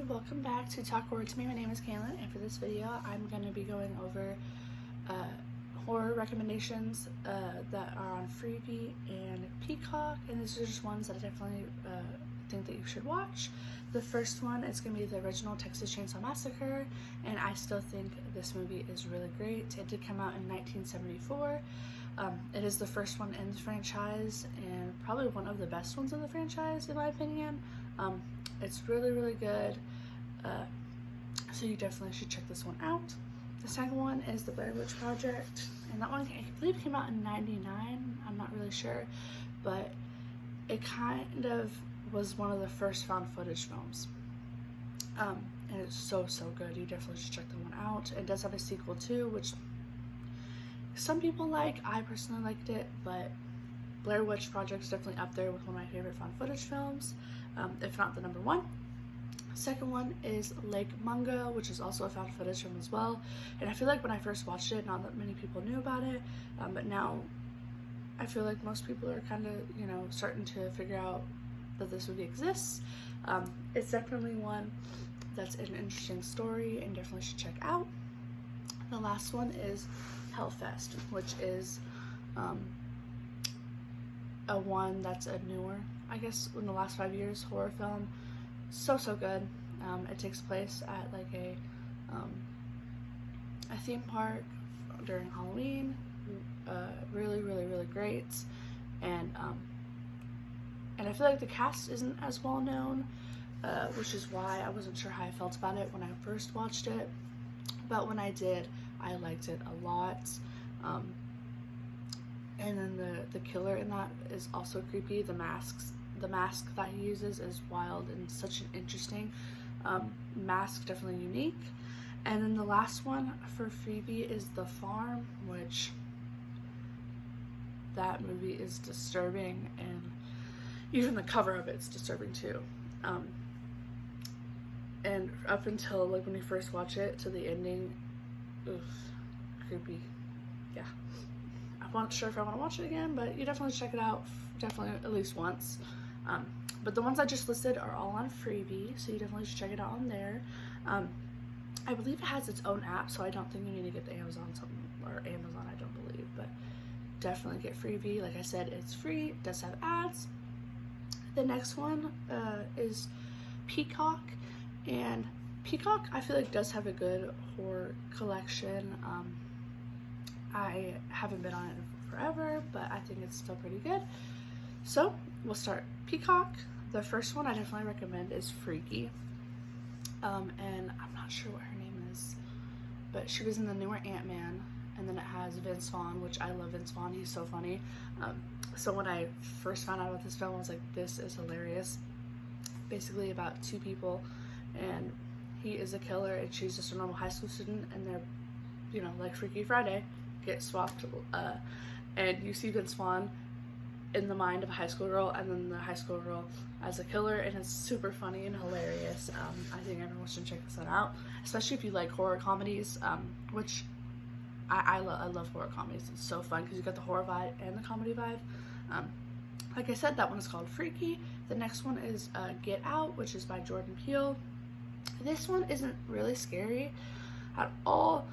welcome back to Talk Horror to Me. My name is Kaylin, and for this video I'm going to be going over horror recommendations that are on Freevee and Peacock, and these are just ones that I definitely think that you should watch. The first one is going to be the original Texas Chainsaw Massacre, and I still think this movie is really great. It did come out in 1974. It is the first one in the franchise and probably one of the best ones in the franchise in my opinion. It's really, really good, so you definitely should check this one out. The second one is the Blair Witch Project, and that one I believe came out in '99. I'm not really sure, but it kind of was one of the first found footage films, and it's so good. You definitely should check that one out. It does have a sequel too, which some people like. I personally liked it, but Blair Witch Project is definitely up there with one of my favorite found footage films, if not the number one. Second one is Lake Mungo, which is also a found footage film as well. And I feel like when I first watched it, not that many people knew about it, but now I feel like most people are kind of, starting to figure out that this movie exists. It's definitely one that's an interesting story and definitely should check out. The last one is Hellfest, which is a one that's a newer, I guess, in the last 5 years horror film. So good. It takes place at like a theme park during Halloween. Really great, and I feel like the cast isn't as well known, which is why I wasn't sure how I felt about it when I first watched it, but when I did, I liked it a lot. And then the killer in that is also creepy. The mask that he uses is wild and such an interesting mask, definitely unique. And then the last one for Freevee is The Farm, which that movie is disturbing, and even the cover of it's disturbing too. And up until like when you first watch it to the ending, oof, creepy. Yeah. I'm not sure if I want to watch it again, but you definitely check it out, definitely at least once. But the ones I just listed are all on Freevee, so you definitely should check it out on there. I believe it has its own app, so I don't think you need to get the Amazon I don't believe, but definitely get Freevee. Like I said, it's free, it does have ads. The next one is Peacock, and Peacock I feel like does have a good horror collection. I haven't been on it forever, but I think it's still pretty good. So we'll start Peacock. The first one I definitely recommend is Freaky, and I'm not sure what her name is, but she was in the newer Ant-Man, and then it has Vince Vaughn, which I love Vince Vaughn, he's so funny. So when I first found out about this film, I was like, this is hilarious. Basically about two people, and he is a killer and she's just a normal high school student, and they're, like Freaky Friday, get swapped, and you see Vince Vaughn in the mind of a high school girl, and then the high school girl as a killer, and it's super funny and hilarious. I think everyone should check this one out, especially if you like horror comedies, which I love horror comedies. It's so fun because you got the horror vibe and the comedy vibe. Like I said, that one is called Freaky. The next one is Get Out, which is by Jordan Peele. This one isn't really scary at all,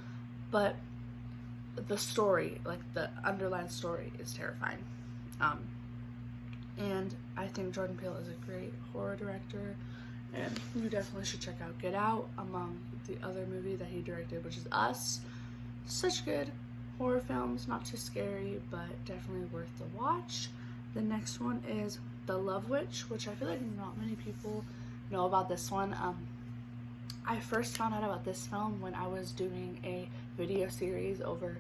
but the story, like the underlying story, is terrifying. And I think Jordan Peele is a great horror director, and you definitely should check out Get Out among the other movie that he directed, which is Us. Such good horror films, not too scary, but definitely worth the watch. The next one is The Love Witch, which I feel like not many people know about this one. I first found out about this film when I was doing a video series over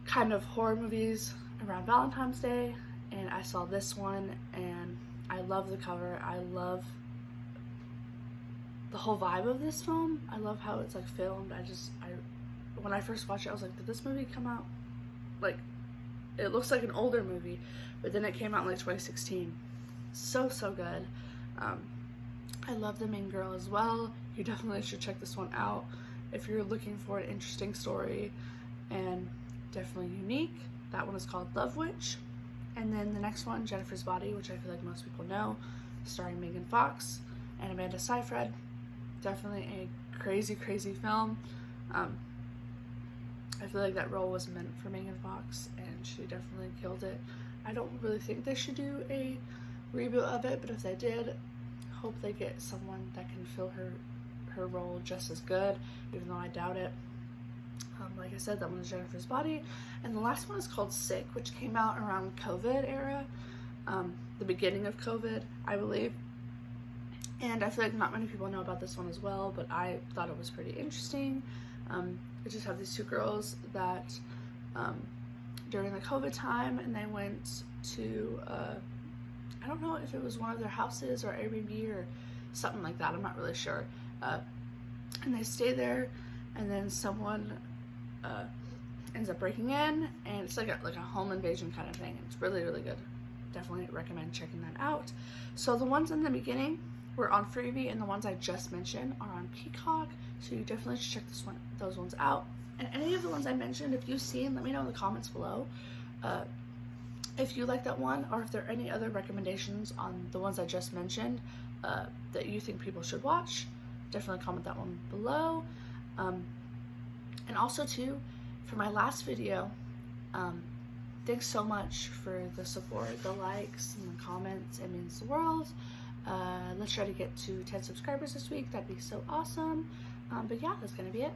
kind of horror movies around Valentine's Day, and I saw this one, and I love the cover. I love the whole vibe of this film. I love how it's like filmed. When I first watched it, I was like, did this movie come out, like, it looks like an older movie, but then it came out in like 2016. So good. I love the main girl as well. You definitely should check this one out if you're looking for an interesting story and definitely unique. That one is called Love Witch. And then the next one, Jennifer's Body, which I feel like most people know, starring Megan Fox and Amanda Seyfried. definitely a crazy, crazy film. I feel like that role was meant for Megan Fox, and she definitely killed it. I don't really think they should do a reboot of it, but if they did, hope they get someone that can fill her role just as good, even though I doubt it. Like I said, that one is Jennifer's Body, and the last one is called Sick, which came out around COVID era, the beginning of COVID, I believe. And I feel like not many people know about this one as well, but I thought it was pretty interesting. It just had these two girls that during the COVID time, and they went to I don't know if it was one of their houses or Airbnb or something like that, I'm not really sure, and they stay there, and then someone ends up breaking in, and it's like a home invasion kind of thing. It's really, really good. Definitely recommend checking that out. So the ones in the beginning were on Freevee, and the ones I just mentioned are on Peacock, so you definitely should check those ones out. And any of the ones I mentioned, if you've seen, let me know in the comments below if you like that one, or if there are any other recommendations on the ones I just mentioned that you think people should watch. Definitely comment that one below. And also too, for my last video, thanks so much for the support, the likes, and the comments. It means the world. Let's try to get to 10 subscribers this week. That'd be so awesome. But yeah, that's gonna be it.